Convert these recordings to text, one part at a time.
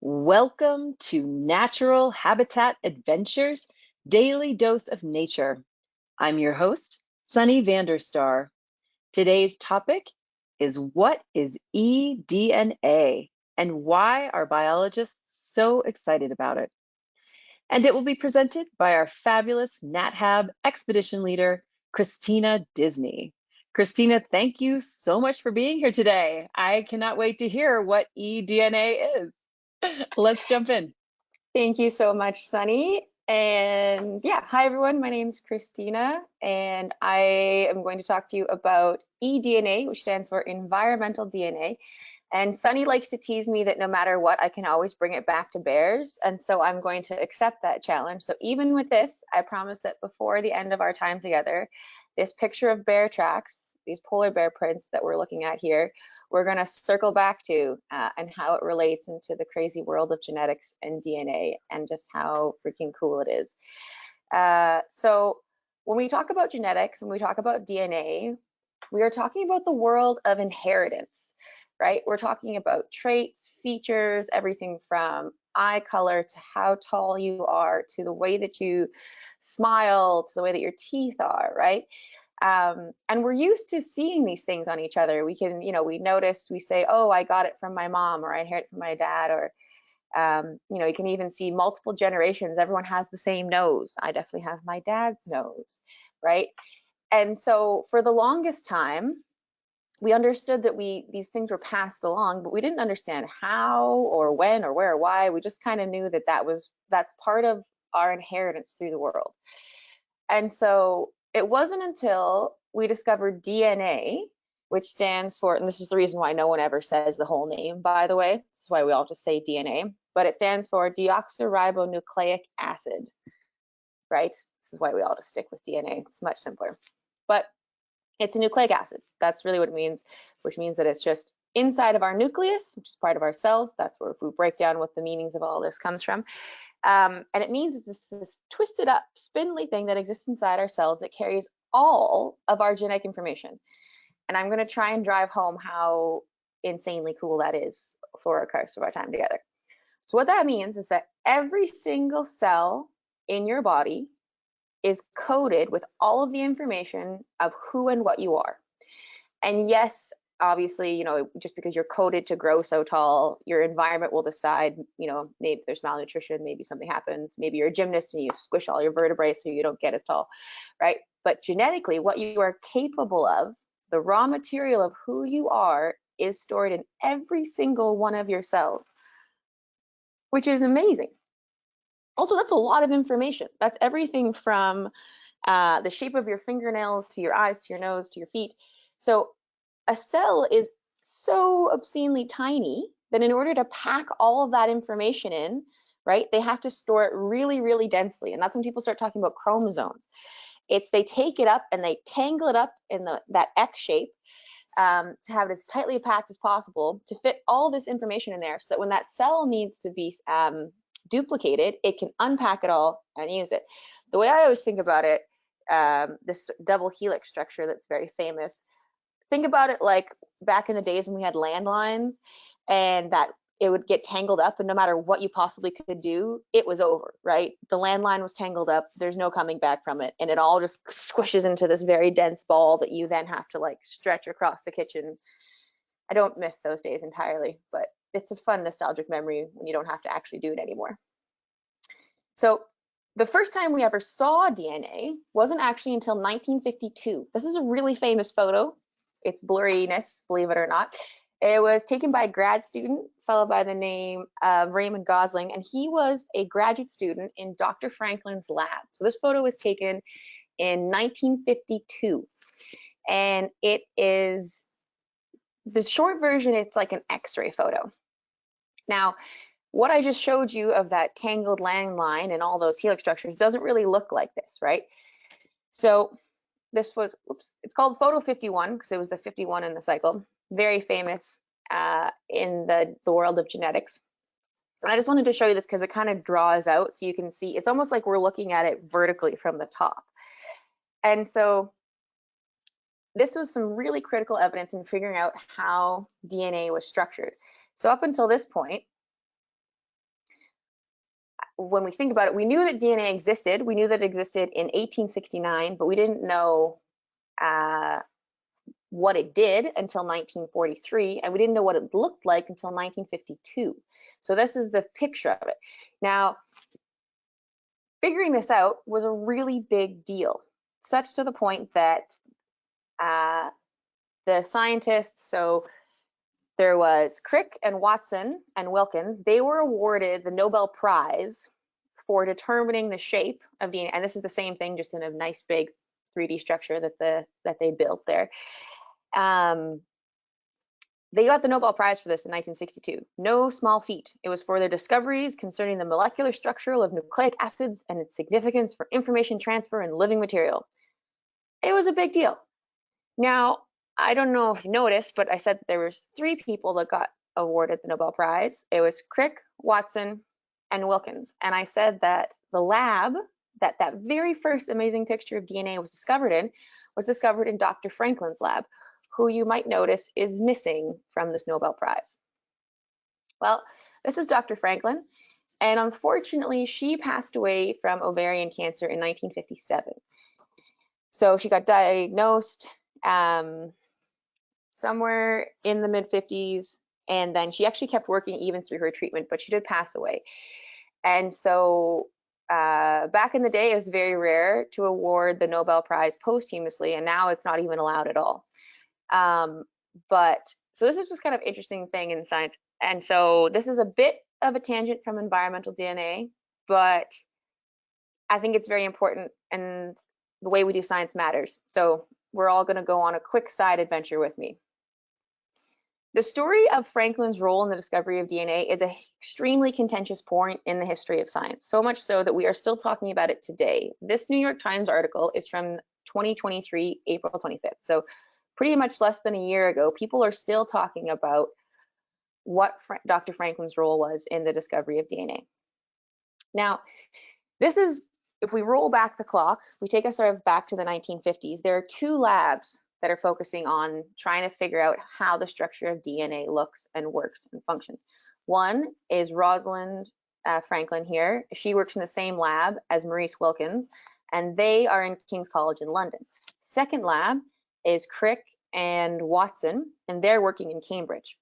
Welcome to Natural Habitat Adventures, Daily Dose of Nature. I'm your host, Sunny Vanderstar. Today's topic is what is eDNA and why are biologists so excited about it? And it will be presented by our fabulous NatHab Expedition Leader, Kristina Disney. Kristina, thank you so much for being here today. I cannot wait to hear what eDNA is. Let's jump in. Thank you so much, Sunny. And yeah, hi everyone. My name is Kristina, and I am going to talk to you about eDNA, which stands for environmental DNA. And Sunny likes to tease me that no matter what, I can always bring it back to bears. And so I'm going to accept that challenge. So even with this, I promise that before the end of our time together, this picture of bear tracks, these polar bear prints that we're looking at here, we're going to circle back to and how it relates into the crazy world of genetics and DNA and just how freaking cool it is. So when we talk about genetics and we talk about DNA, we are talking about the world of inheritance, right? We're talking about traits, features, everything from eye color to how tall you are, to the way that you smile, to the way that your teeth are, right? And we're used to seeing these things on each other. We can, we notice, we say, oh, I got it from my mom, or I inherited it from my dad, or, you can even see multiple generations. Everyone has the same nose. I definitely have my dad's nose, right? And so for the longest time, we understood that these things were passed along, but we didn't understand how or when or where or why. We just kind of knew that that's part of our inheritance through the world. And so it wasn't until we discovered DNA, which stands for, and this is the reason why no one ever says the whole name, by the way. This is why we all just say DNA, but it stands for deoxyribonucleic acid, right? This is why we all just stick with DNA. It's much simpler. But it's a nucleic acid. That's really what it means, which means that it's just inside of our nucleus, which is part of our cells. That's where, if we break down what the meanings of all this comes from. And it means it's this twisted up, spindly thing that exists inside our cells that carries all of our genetic information. And I'm going to try and drive home how insanely cool that is for our rest of our time together. So what that means is that every single cell in your body is coded with all of the information of who and what you are. And yes, obviously, just because you're coded to grow so tall, your environment will decide, maybe there's malnutrition, maybe something happens, maybe you're a gymnast and you squish all your vertebrae so you don't get as tall, right? But genetically, what you are capable of, the raw material of who you are, is stored in every single one of your cells, which is amazing. Also, that's a lot of information. That's everything from the shape of your fingernails to your eyes, to your nose, to your feet. So a cell is so obscenely tiny that in order to pack all of that information in, right, they have to store it really, really densely. And that's when people start talking about chromosomes. They take it up and they tangle it up in that X shape to have it as tightly packed as possible to fit all this information in there so that when that cell needs to be duplicated, it can unpack it all and use it. The way I always think about it, this double helix structure that's very famous, think about it like back in the days when we had landlines and that it would get tangled up, and no matter what you possibly could do, it was over, right? The landline was tangled up, there's no coming back from it, and it all just squishes into this very dense ball that you then have to like stretch across the kitchen. I don't miss those days entirely, but it's a fun nostalgic memory when you don't have to actually do it anymore. So the first time we ever saw DNA wasn't actually until 1952. This is a really famous photo. It's blurriness, believe it or not. It was taken by a grad student, a fellow by the name of Raymond Gosling, and he was a graduate student in Dr. Franklin's lab. So this photo was taken in 1952, and it is the short version. It's like an X-ray photo. Now, what I just showed you of that tangled landline and all those helix structures doesn't really look like this, right? So this was, it's called photo 51 because it was the 51 in the cycle. Very famous in the world of genetics. And I just wanted to show you this because it kind of draws out so you can see, it's almost like we're looking at it vertically from the top. And so this was some really critical evidence in figuring out how DNA was structured. So up until this point, when we think about it, we knew that DNA existed. We knew that it existed in 1869, but we didn't know what it did until 1943, and we didn't know what it looked like until 1952. So this is the picture of it. Now, figuring this out was a really big deal, such to the point that the scientists, so there was Crick and Watson and Wilkins, they were awarded the Nobel Prize for determining the shape of DNA. And this is the same thing, just in a nice big 3D structure that they built there. They got the Nobel Prize for this in 1962. No small feat. It was for their discoveries concerning the molecular structure of nucleic acids and its significance for information transfer in living material. It was a big deal. Now, I don't know if you noticed, but I said there was 3 people that got awarded the Nobel Prize. It was Crick, Watson, and Wilkins. And I said that the lab that very first amazing picture of DNA was discovered in Dr. Franklin's lab, who you might notice is missing from this Nobel Prize. Well, this is Dr. Franklin, and unfortunately, she passed away from ovarian cancer in 1957. So she got diagnosed somewhere in the mid-50s, and then she actually kept working even through her treatment, but she did pass away. And so back in the day, it was very rare to award the Nobel Prize posthumously, and now it's not even allowed at all. But so this is just kind of interesting thing in science. And so this is a bit of a tangent from environmental DNA, but I think it's very important, and the way we do science matters. So we're all going to go on a quick side adventure with me. The story of Franklin's role in the discovery of DNA is an extremely contentious point in the history of science, so much so that we are still talking about it today. This New York Times article is from 2023, April 25th. So pretty much less than a year ago, people are still talking about what Dr. Franklin's role was in the discovery of DNA. Now, this is, if we roll back the clock, we take ourselves back to the 1950s, there are 2 labs that are focusing on trying to figure out how the structure of DNA looks and works and functions. One is Rosalind Franklin here. She works in the same lab as Maurice Wilkins, and they are in King's College in London. Second lab is Crick and Watson, and they're working in Cambridge.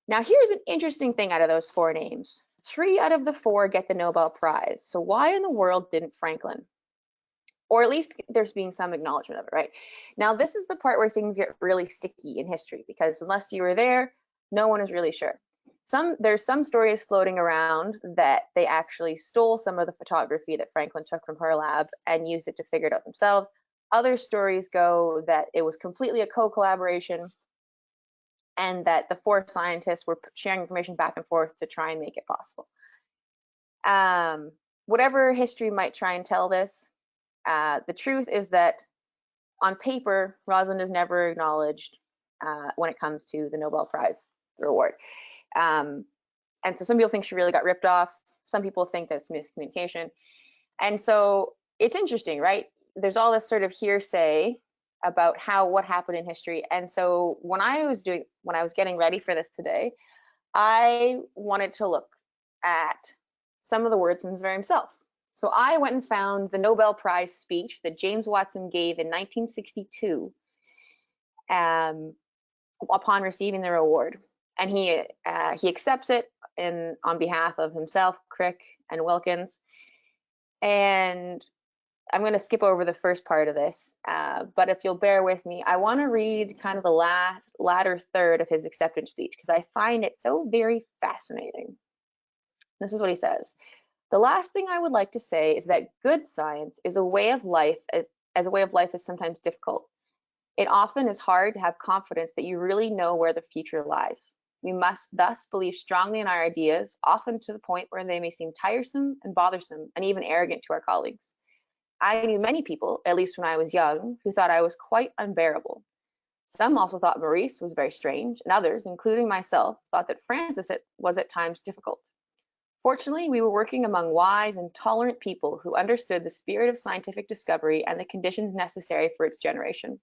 Now, here's an interesting thing out of those 4 names. 3 out of the 4 get the Nobel Prize. So why in the world didn't Franklin? Or at least there's being some acknowledgement of it, right? Now, this is the part where things get really sticky in history, because unless you were there, no one is really sure. There's some stories floating around that they actually stole some of the photography that Franklin took from her lab and used it to figure it out themselves. Other stories go that it was completely a co-collaboration, and that the 4 scientists were sharing information back and forth to try and make it possible. Whatever history might try and tell this, the truth is that on paper, Rosalind is never acknowledged when it comes to the Nobel Prize reward. And so some people think she really got ripped off. Some people think that it's miscommunication. And so it's interesting, right? There's all this sort of hearsay about what happened in history. And so when I was getting ready for this today, I wanted to look at some of the words from himself. So I went and found the Nobel Prize speech that James Watson gave in 1962 upon receiving the award. And he accepts it on behalf of himself, Crick, and Wilkins. And I'm going to skip over the first part of this, but if you'll bear with me, I want to read kind of the latter third of his acceptance speech, because I find it so very fascinating. This is what he says. The last thing I would like to say is that good science is a way of life, as a way of life is sometimes difficult. It often is hard to have confidence that you really know where the future lies. We must thus believe strongly in our ideas, often to the point where they may seem tiresome and bothersome and even arrogant to our colleagues. I knew many people, at least when I was young, who thought I was quite unbearable. Some also thought Maurice was very strange, and others, including myself, thought that Francis was at times difficult. Fortunately, we were working among wise and tolerant people who understood the spirit of scientific discovery and the conditions necessary for its generation.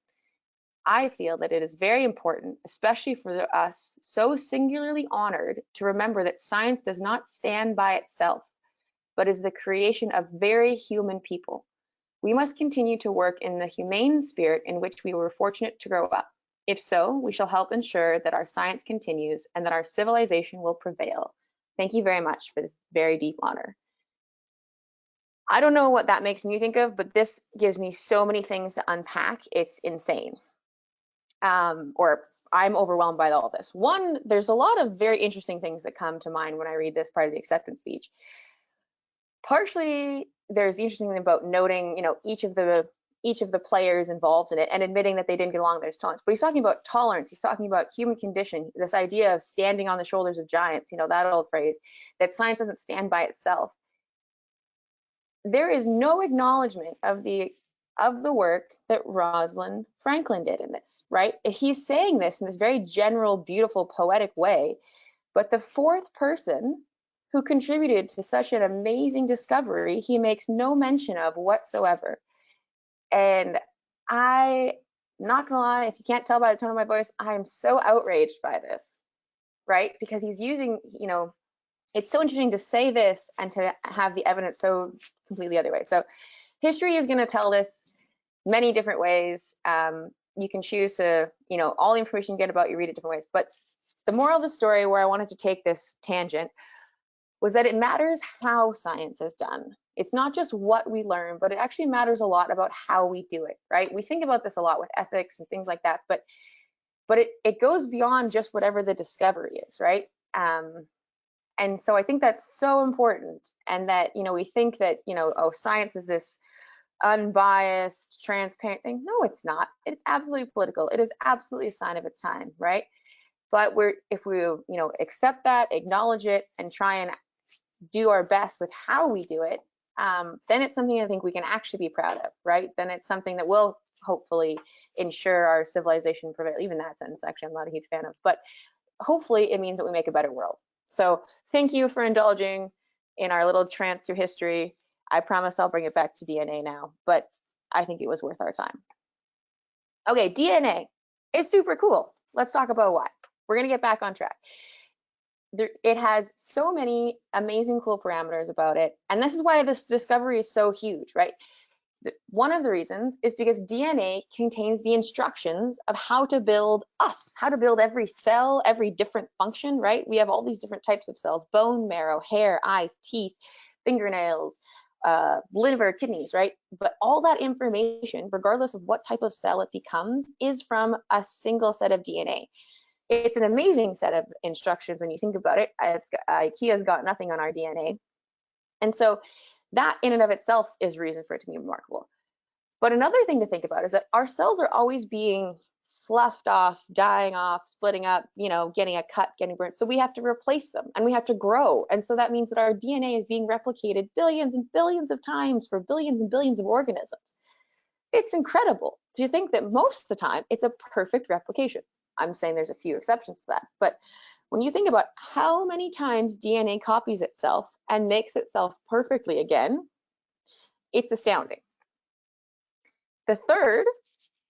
I feel that it is very important, especially for us so singularly honored, to remember that science does not stand by itself. but is the creation of very human people. We must continue to work in the humane spirit in which we were fortunate to grow up. If so, we shall help ensure that our science continues and that our civilization will prevail. Thank you very much for this very deep honor. I don't know what that makes me think of, but this gives me so many things to unpack. It's insane. Or I'm overwhelmed by all this. One, there's a lot of very interesting things that come to mind when I read this part of the acceptance speech. Partially, there's the interesting thing about noting, each of the players involved in it and admitting that they didn't get along. There's tolerance, but he's talking about tolerance. He's talking about human condition, this idea of standing on the shoulders of giants. That old phrase that science doesn't stand by itself. There is no acknowledgement of the work that Rosalind Franklin did in this, right? He's saying this in this very general, beautiful, poetic way, but the fourth person who contributed to such an amazing discovery, he makes no mention of whatsoever. And not gonna lie, if you can't tell by the tone of my voice, I am so outraged by this, right? Because he's using, it's so interesting to say this and to have the evidence so completely other way. So history is going to tell this many different ways. You can choose to, all the information you get about you read it different ways. But the moral of the story, where I wanted to take this tangent, was that it matters how science is done. It's not just what we learn, but it actually matters a lot about how we do it, right? We think about this a lot with ethics and things like that, but it goes beyond just whatever the discovery is, right? And so I think that's so important. And that, we think that, science is this unbiased, transparent thing. No, it's not. It's absolutely political. It is absolutely a sign of its time, right? But if we, accept that, acknowledge it, and try and do our best with how we do it, then it's something I think we can actually be proud of, right? Then it's something that will hopefully ensure our civilization prevail. Even that sentence, actually, I'm not a huge fan of, but hopefully it means that we make a better world. So thank you for indulging in our little trance through history. I promise I'll bring it back to DNA now, but I think it was worth our time. Okay, DNA is super cool. Let's talk about why. We're gonna get back on track. It has so many amazing, cool parameters about it. And this is why this discovery is so huge, right? One of the reasons is because DNA contains the instructions of how to build us, how to build every cell, every different function, right? We have all these different types of cells: bone marrow, hair, eyes, teeth, fingernails, liver, kidneys, right? But all that information, regardless of what type of cell it becomes, is from a single set of DNA. It's an amazing set of instructions when you think about it. IKEA's got nothing on our DNA. And so that in and of itself is reason for it to be remarkable. But another thing to think about is that our cells are always being sloughed off, dying off, splitting up, getting a cut, getting burnt. So we have to replace them and we have to grow. And so that means that our DNA is being replicated billions and billions of times for billions and billions of organisms. It's incredible to think that most of the time it's a perfect replication. I'm saying there's a few exceptions to that, but when you think about how many times DNA copies itself and makes itself perfectly again, it's astounding. The third,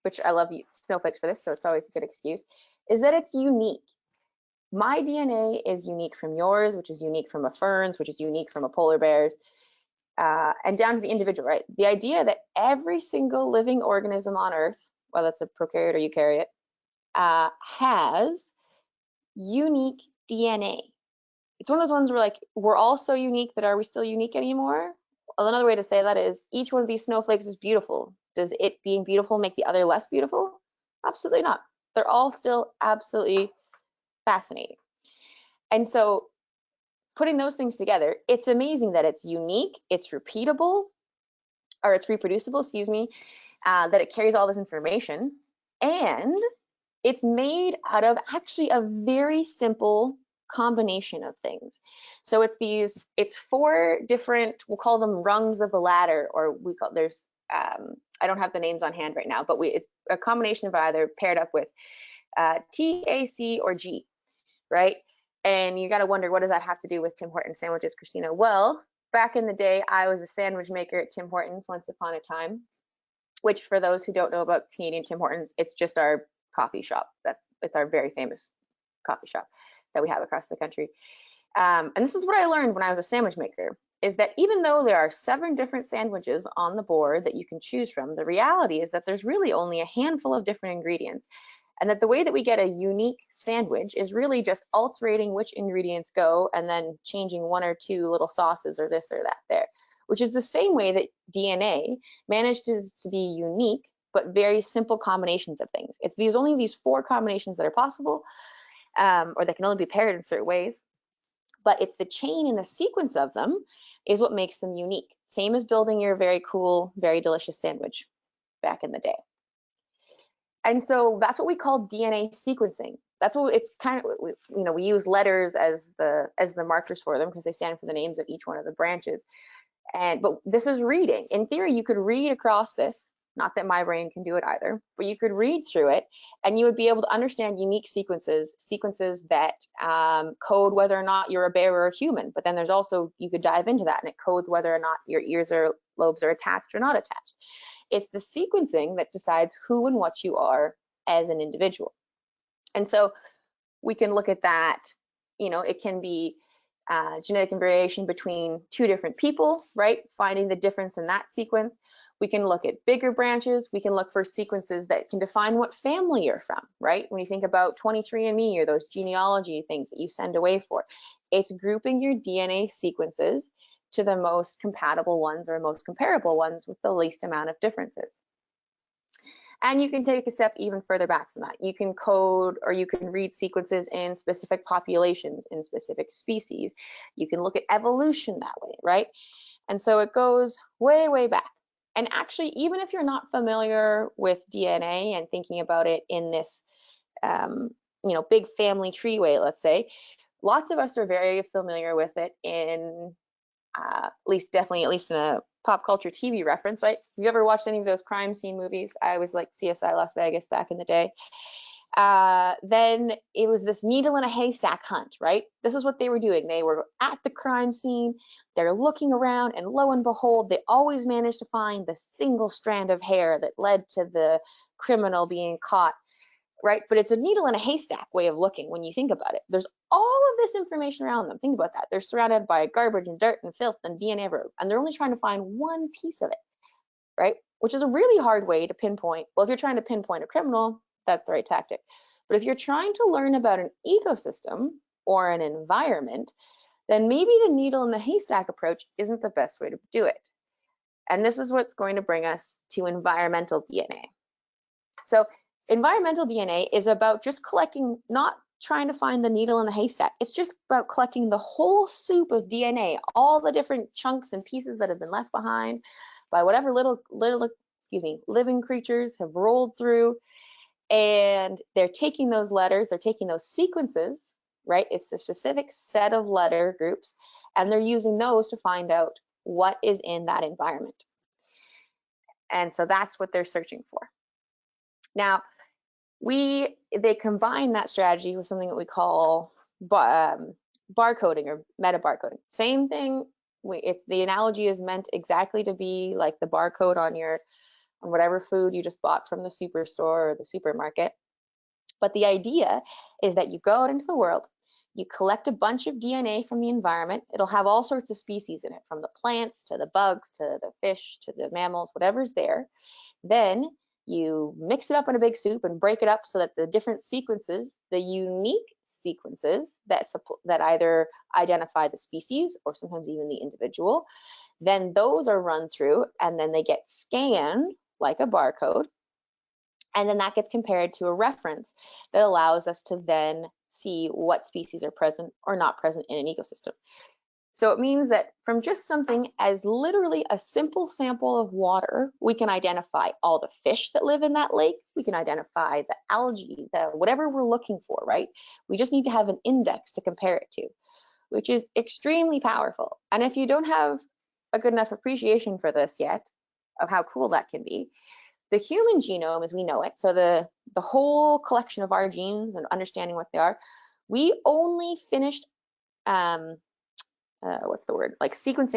which I love you snowflakes for this, so it's always a good excuse, is that it's unique. My DNA is unique from yours, which is unique from a fern's, which is unique from a polar bear's, and down to the individual, right? The idea that every single living organism on Earth, whether it's a prokaryote or eukaryote, has unique DNA. It's one of those ones where we're all so unique that are we still unique anymore? Another way to say that is each one of these snowflakes is beautiful. Does it being beautiful make the other less beautiful? Absolutely not. They're all still absolutely fascinating. And so putting those things together, it's amazing that it's unique, it's repeatable, or it's reproducible, excuse me, that it carries all this information, and it's made out of actually a very simple combination of things. So it's four different, we'll call them rungs of the ladder, or I don't have the names on hand right now, but it's a combination of either paired up with T, A, C, or G, right? And you got to wonder, what does that have to do with Tim Hortons sandwiches, Kristina? Well, back in the day, I was a sandwich maker at Tim Hortons once upon a time, which for those who don't know about Canadian Tim Hortons, it's just our coffee shop. It's our very famous coffee shop that we have across the country. And this is what I learned when I was a sandwich maker, is that even though there are 7 different sandwiches on the board that you can choose from, the reality is that there's really only a handful of different ingredients. And that the way that we get a unique sandwich is really just altering which ingredients go and then changing 1 or 2 little sauces or this or that there, which is the same way that DNA manages to be unique, but very simple combinations of things. It's only these 4 combinations that are possible, or that can only be paired in certain ways, but it's the chain and the sequence of them is what makes them unique. Same as building your very cool, very delicious sandwich back in the day. And so that's what we call DNA sequencing. That's what it's kind of, we use letters as the markers for them because they stand for the names of each one of the branches. But this is reading. In theory, you could read across this, not that my brain can do it either, but you could read through it and you would be able to understand unique sequences that code whether or not you're a bear or a human. But then there's also, you could dive into that and it codes whether or not your ears or lobes are attached or not attached. It's the sequencing that decides who and what you are as an individual. And so we can look at that, it can be genetic variation between 2 different people, right? Finding the difference in that sequence. We can look at bigger branches. We can look for sequences that can define what family you're from, right? When you think about 23andMe or those genealogy things that you send away for, it's grouping your DNA sequences to the most compatible ones or most comparable ones with the least amount of differences. And you can take a step even further back from that. You can code or you can read sequences in specific populations, in specific species. You can look at evolution that way, right? And so it goes way, way back. And actually, even if you're not familiar with DNA and thinking about it in this, big family tree way, let's say, lots of us are very familiar with it in at least in a pop culture TV reference, right? Have you ever watched any of those crime scene movies? I was like CSI Las Vegas back in the day. Then it was this needle in a haystack hunt, right? This is what they were doing. They were at the crime scene, they're looking around, and lo and behold, they always managed to find the single strand of hair that led to the criminal being caught, right? But it's a needle in a haystack way of looking when you think about it. There's all of this information around them. Think about that. They're surrounded by garbage and dirt and filth and DNA everywhere, and they're only trying to find one piece of it, right? Which is a really hard way to pinpoint. Well, if you're trying to pinpoint a criminal, that's the right tactic. But if you're trying to learn about an ecosystem or an environment, then maybe the needle in the haystack approach isn't the best way to do it. And this is what's going to bring us to environmental DNA. So environmental DNA is about just collecting, not trying to find the needle in the haystack. It's just about collecting the whole soup of DNA, all the different chunks and pieces that have been left behind by whatever little living creatures have rolled through. And they're taking those letters, they're taking those sequences, right? It's the specific set of letter groups, and they're using those to find out what is in that environment. And so that's what they're searching for. Now, they combine that strategy with something that we call barcoding or meta barcoding. Same thing. If the analogy is meant exactly to be like the barcode on whatever food you just bought from the superstore or the supermarket. But the idea is that you go out into the world, you collect a bunch of DNA from the environment. It'll have all sorts of species in it, from the plants to the bugs to the fish to the mammals, whatever's there. Then you mix it up in a big soup and break it up so that the different sequences, the unique sequences that either identify the species or sometimes even the individual, then those are run through and then they get scanned like a barcode. And then that gets compared to a reference that allows us to then see what species are present or not present in an ecosystem. So it means that from just something as literally a simple sample of water, we can identify all the fish that live in that lake. We can identify the algae, whatever we're looking for, right? We just need to have an index to compare it to, which is extremely powerful. And if you don't have a good enough appreciation for this yet, of how cool that can be, the human genome as we know it, so the whole collection of our genes and understanding what they are, we only finished sequencing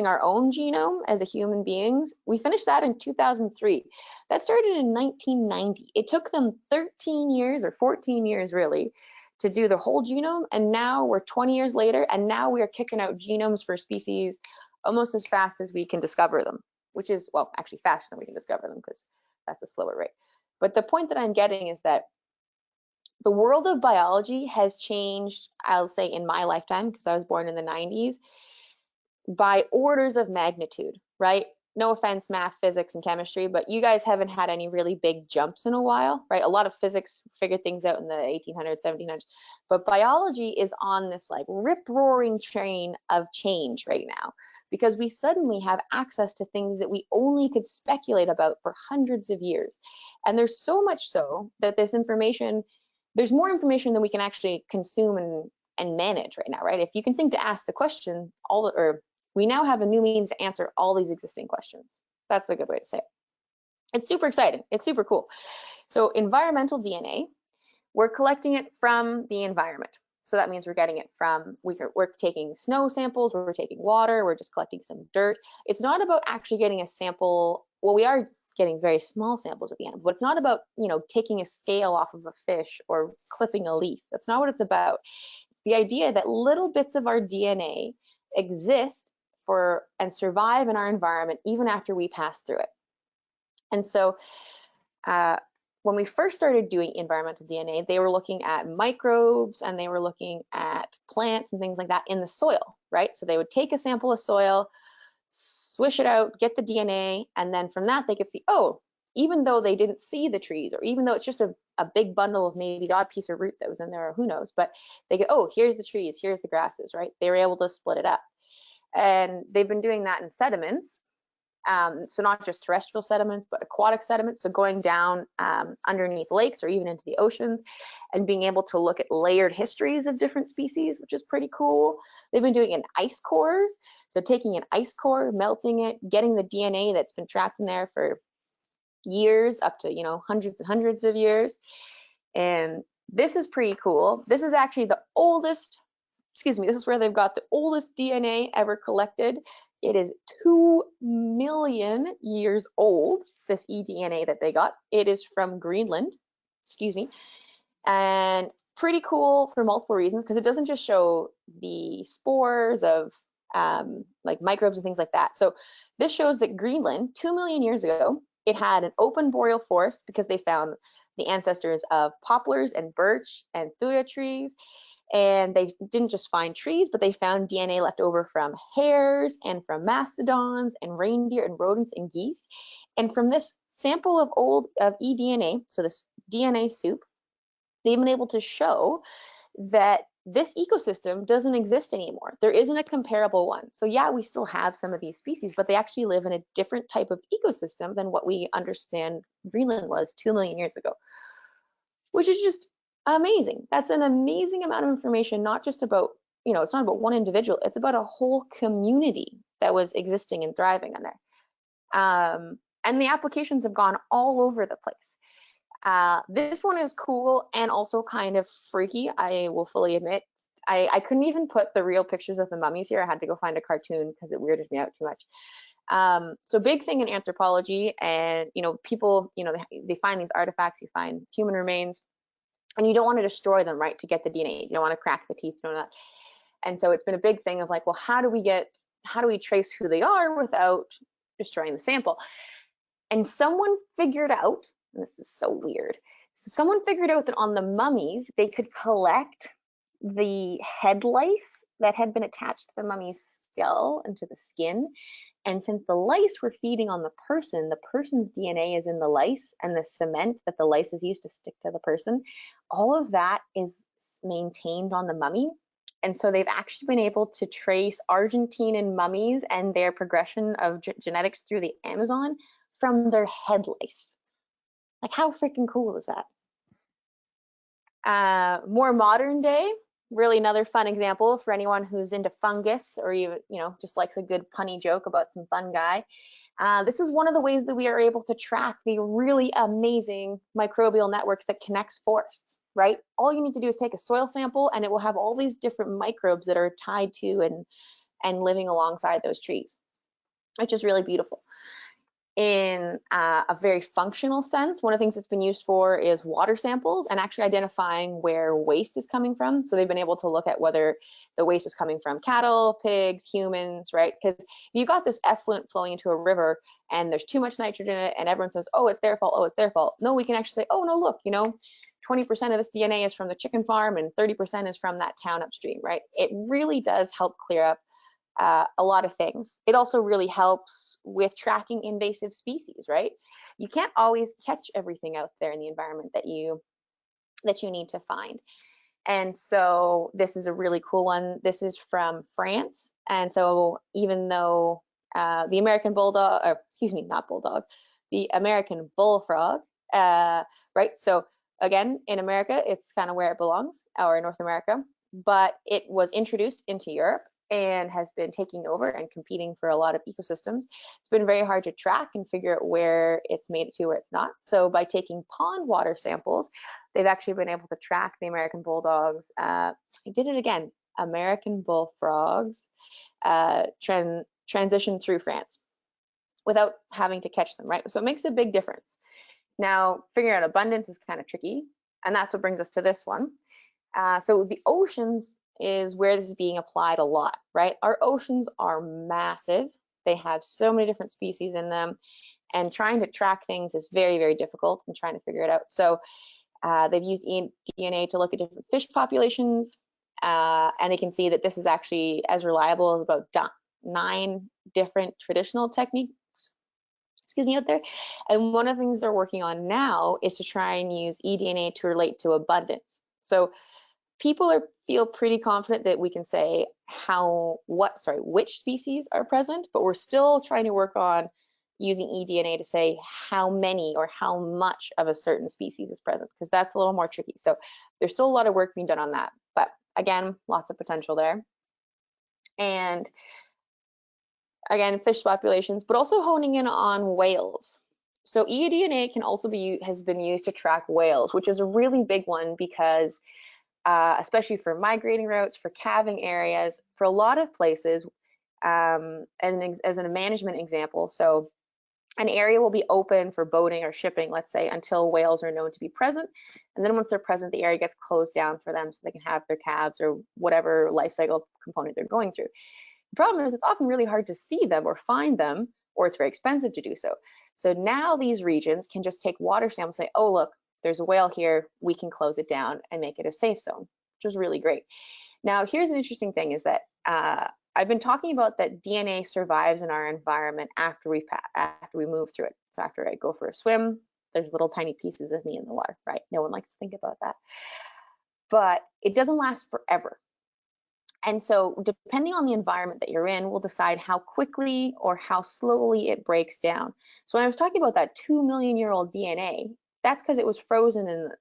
our own genome as a human beings. We finished that in 2003. That started in 1990. It took them 13 years or 14 years really to do the whole genome, and now we're 20 years later, and now we are kicking out genomes for species almost as fast as we can discover them, which is, well, actually faster than we can discover them, because that's a slower rate. But the point that I'm getting is that the world of biology has changed, I'll say in my lifetime, because I was born in the 90s, by orders of magnitude, right? No offense, math, physics, and chemistry, but you guys haven't had any really big jumps in a while, right? A lot of physics figured things out in the 1800s, 1700s, but biology is on this like rip-roaring train of change right now, because we suddenly have access to things that we only could speculate about for hundreds of years. And there's so much so that this information, there's more information than we can actually consume and manage right now, right? If you can think to ask the question, we now have a new means to answer all these existing questions. That's the good way to say it. It's super exciting. It's super cool. So environmental DNA, we're collecting it from the environment. So that means we're getting it from, we're taking snow samples, we're taking water, we're just collecting some dirt. It's not about actually getting a sample. Well, we are getting very small samples at the end, but it's not about, taking a scale off of a fish or clipping a leaf. That's not what it's about. The idea that little bits of our DNA exist and survive in our environment even after we pass through it. And so when we first started doing environmental DNA, they were looking at microbes and they were looking at plants and things like that in the soil, right? So they would take a sample of soil, swish it out, get the DNA, and then from that they could see, oh, even though they didn't see the trees, or even though it's just a big bundle of maybe the odd piece of root that was in there, or who knows, but they go, oh, here's the trees, here's the grasses, right? They were able to split it up. And they've been doing that in sediments. So not just terrestrial sediments, but aquatic sediments. So going down underneath lakes or even into the oceans and being able to look at layered histories of different species, which is pretty cool. They've been doing it in ice cores. So taking an ice core, melting it, getting the DNA that's been trapped in there for years, up to, hundreds and hundreds of years. And this is pretty cool. This is actually the oldest, this is where they've got the oldest DNA ever collected. It is 2 million years old, this eDNA that they got. It is from Greenland, and pretty cool for multiple reasons, because it doesn't just show the spores of like microbes and things like that. So this shows that Greenland, 2 million years ago, it had an open boreal forest because they found the ancestors of poplars and birch and thuya trees. And they didn't just find trees, but they found DNA left over from hares and from mastodons and reindeer and rodents and geese. And from this sample of eDNA, so this DNA soup, they've been able to show that this ecosystem doesn't exist anymore. There isn't a comparable one. So yeah, we still have some of these species, but they actually live in a different type of ecosystem than what we understand Greenland was 2 million years ago, which is just amazing. That's an amazing amount of information, not just about, it's not about one individual, it's about a whole community that was existing and thriving in there. And the applications have gone all over the place. This one is cool and also kind of freaky, I will fully admit. I couldn't even put the real pictures of the mummies here. I had to go find a cartoon because it weirded me out too much. So big thing in anthropology, and people, they find these artifacts, you find human remains, and you don't want to destroy them, right, to get the DNA. You don't want to crack the teeth, that. And so it's been a big thing of like, well, how do we trace who they are without destroying the sample? And someone figured out, and this is so weird, so someone figured out that on the mummies, they could collect the head lice that had been attached to the mummy's skull and to the skin. And since the lice were feeding on the person's DNA is in the lice, and the cement that the lice is used to stick to the person, all of that is maintained on the mummy. And so they've actually been able to trace Argentinian mummies and their progression of genetics through the Amazon from their head lice. Like, how freaking cool is that? More modern day, really another fun example for anyone who's into fungus, or even, just likes a good punny joke about some fun guy. This is one of the ways that we are able to track the really amazing microbial networks that connects forests, right? All you need to do is take a soil sample and it will have all these different microbes that are tied to and living alongside those trees, which is really beautiful. in a very functional sense, one of the things it's been used for is water samples and actually identifying where waste is coming from. So they've been able to look at whether the waste is coming from cattle, pigs, humans, right? Because if you got this effluent flowing into a river and there's too much nitrogen in it and everyone says, oh, it's their fault, oh, it's their fault. No, we can actually say, oh, no, look, 20% of this DNA is from the chicken farm and 30% is from that town upstream, right? It really does help clear up a lot of things. It also really helps with tracking invasive species, right? You can't always catch everything out there in the environment that you need to find. And so this is a really cool one. This is from France. And so even though the American bulldog, or excuse me, not bulldog, the American bullfrog, right? So again, in America, it's kind of where it belongs, or in North America, but it was introduced into Europe and has been taking over and competing for a lot of ecosystems. It's been very hard to track and figure out where it's made it to, where it's not. So by taking pond water samples, they've actually been able to track the American bulldogs. I did it again, American bullfrogs transition through France without having to catch them, right? So it makes a big difference. Now, figuring out abundance is kind of tricky, and that's what brings us to this one. So the oceans is where this is being applied a lot, right? Our oceans are massive. They have so many different species in them, and trying to track things is very, very difficult and trying to figure it out. So they've used eDNA to look at different fish populations, and they can see that this is actually as reliable as about 9 different traditional techniques, out there. And one of the things they're working on now is to try and use eDNA to relate to abundance. So people feel pretty confident that we can say which species are present, but we're still trying to work on using eDNA to say how many or how much of a certain species is present, because that's a little more tricky. So there's still a lot of work being done on that, but again, lots of potential there. And again, fish populations, but also honing in on whales. So eDNA has been used to track whales, which is a really big one because especially for migrating routes, for calving areas, for a lot of places, and as a management example, so an area will be open for boating or shipping, let's say, until whales are known to be present. And then once they're present, the area gets closed down for them so they can have their calves or whatever life cycle component they're going through. The problem is it's often really hard to see them or find them, or it's very expensive to do so. So now these regions can just take water samples and say, oh, look, there's a whale here, we can close it down and make it a safe zone, which is really great. Now, here's an interesting thing is that I've been talking about that DNA survives in our environment after we move through it. So after I go for a swim, there's little tiny pieces of me in the water, right? No one likes to think about that. But it doesn't last forever. And so depending on the environment that you're in will decide how quickly or how slowly it breaks down. So when I was talking about that 2 million year old DNA, that's because it was frozen and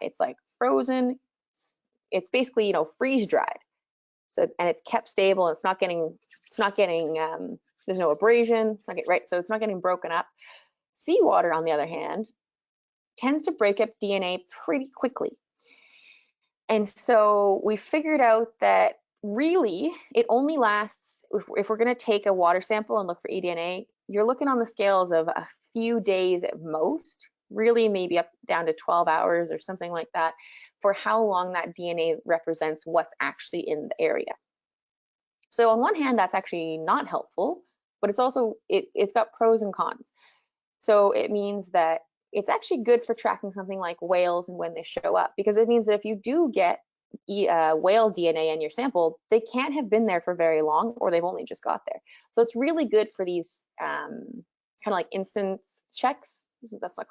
it's like frozen. It's basically, freeze dried. So, and it's kept stable. It's not getting, there's no abrasion. It's not getting, right. So it's not getting broken up. Seawater, on the other hand, tends to break up DNA pretty quickly. And so we figured out that really it only lasts, if we're going to take a water sample and look for eDNA, you're looking on the scales of a few days at most, really maybe up down to 12 hours or something like that, for how long that DNA represents what's actually in the area. So on one hand, that's actually not helpful, but it's also, it's got pros and cons. So it means that it's actually good for tracking something like whales and when they show up, because it means that if you do get whale DNA in your sample, they can't have been there for very long, or they've only just got there. So it's really good for these kind of like instance checks. That's not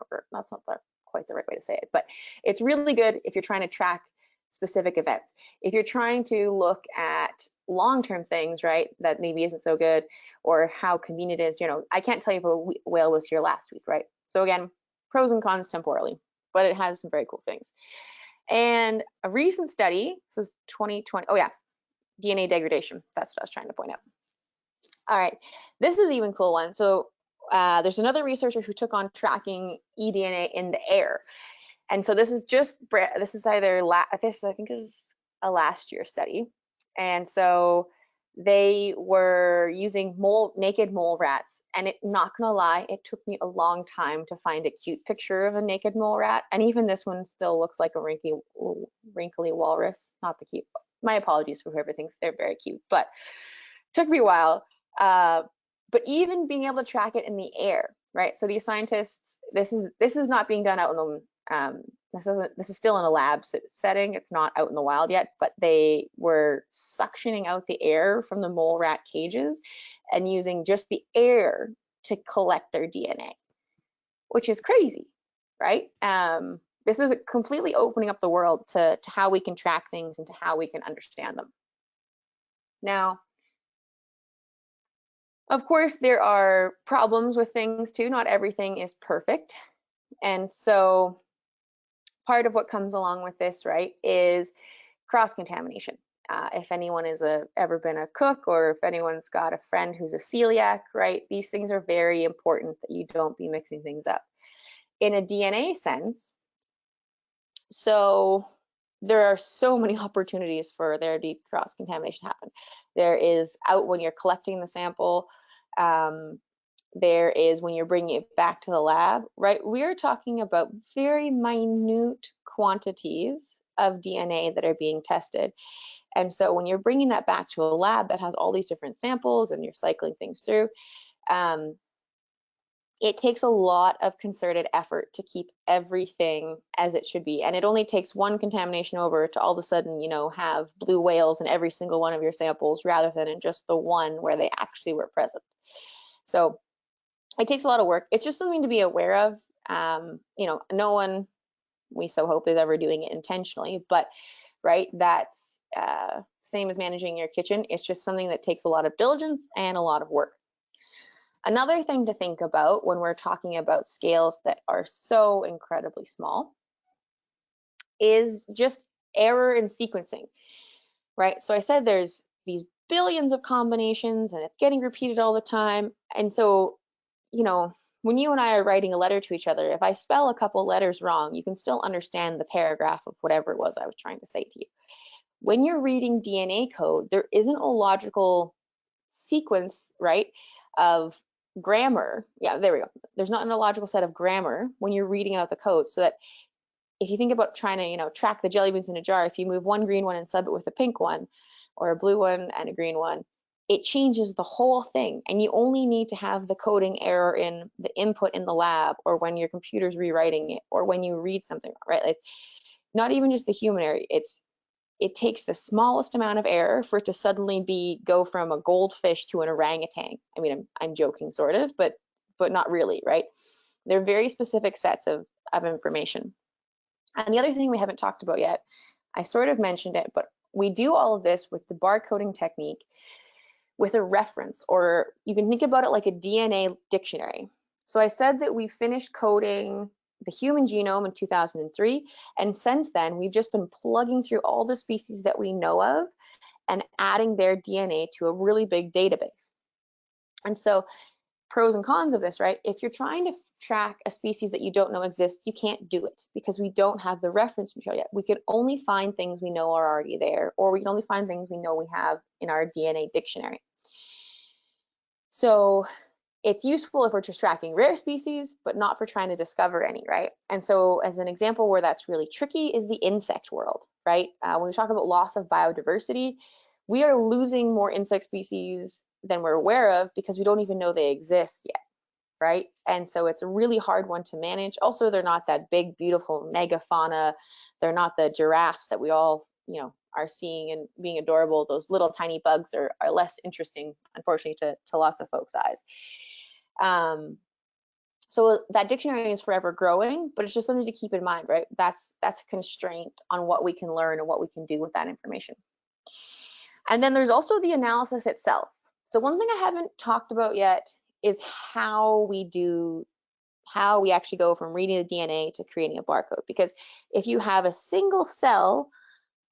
quite the right way to say it, but it's really good if you're trying to track specific events. If you're trying to look at long-term things, right, that maybe isn't so good, or how convenient it is, I can't tell you if a whale was here last week, right? So again, pros and cons temporally, but it has some very cool things. And a recent study, so it's 2020, oh yeah, DNA degradation, that's what I was trying to point out. All right, this is an even cool one. So there's another researcher who took on tracking eDNA in the air. And so this is either, this I think is a last year study. And so They were using naked mole rats, and not gonna lie, it took me a long time to find a cute picture of a naked mole rat, and even this one still looks like a wrinkly walrus. Not the cute. My apologies for whoever thinks they're very cute, but it took me a while. But even being able to track it in the air, right? So these scientists, this is not being done out in the this is still in a lab setting. It's not out in the wild yet, but they were suctioning out the air from the mole rat cages and using just the air to collect their DNA, which is crazy, right? This is completely opening up the world to how we can track things and to how we can understand them. Now, of course, there are problems with things too. Not everything is perfect. And so part of what comes along with this, right, is cross-contamination. If anyone has ever been a cook, or if anyone's got a friend who's a celiac, right, these things are very important that you don't be mixing things up. In a DNA sense, so there are so many opportunities for there to be cross-contamination happen. There is out when you're collecting the sample, there is when you're bringing it back to the lab, right? We're talking about very minute quantities of DNA that are being tested. And so when you're bringing that back to a lab that has all these different samples and you're cycling things through, it takes a lot of concerted effort to keep everything as it should be. And it only takes one contamination over to all of a sudden, you know, have blue whales in every single one of your samples rather than in just the one where they actually were present. So it takes a lot of work. It's just something to be aware of. You know, no one, we so hope, is ever doing it intentionally, but right, that's same as managing your kitchen. It's just something that takes a lot of diligence and a lot of work. Another thing to think about when we're talking about scales that are so incredibly small is just error in sequencing, right? So I said there's these billions of combinations and it's getting repeated all the time. And so, you know, when you and I are writing a letter to each other, if I spell a couple letters wrong, you can still understand the paragraph of whatever it was I was trying to say to you. When you're reading DNA code, there isn't a logical sequence, right, of grammar. Yeah, there we go. There's not an illogical set of grammar when you're reading out the code, so that if you think about trying to, you know, track the jelly beans in a jar, if you move one green one and sub it with a pink one, or a blue one and a green one, it changes the whole thing. And you only need to have the coding error in the input in the lab, or when your computer's rewriting it, or when you read something, right? Like, not even just the human error. It takes the smallest amount of error for it to suddenly go from a goldfish to an orangutan. I mean, I'm joking sort of, but not really, right? They're very specific sets of information. And the other thing we haven't talked about yet, I sort of mentioned it, but we do all of this with the barcoding technique with a reference, or you can think about it like a DNA dictionary. So I said that we finished coding the human genome in 2003, and since then we've just been plugging through all the species that we know of and adding their DNA to a really big database. And so pros and cons of this, right? If you're trying to track a species that you don't know exists, you can't do it because we don't have the reference material yet. We can only find things we know are already there, or we can only find things we know we have in our DNA dictionary. So it's useful if we're just tracking rare species, but not for trying to discover any, right? And so as an example where that's really tricky is the insect world, right? When we talk about loss of biodiversity, we are losing more insect species than we're aware of because we don't even know they exist yet, right? And so it's a really hard one to manage. Also, they're not that big, beautiful mega fauna. They're not the giraffes that we all, you know, are seeing and being adorable. Those little tiny bugs are less interesting, unfortunately, to lots of folks' eyes. So that dictionary is forever growing, but it's just something to keep in mind, right? That's a constraint on what we can learn and what we can do with that information. And then there's also the analysis itself. So one thing I haven't talked about yet is how we actually go from reading the DNA to creating a barcode. Because if you have a single cell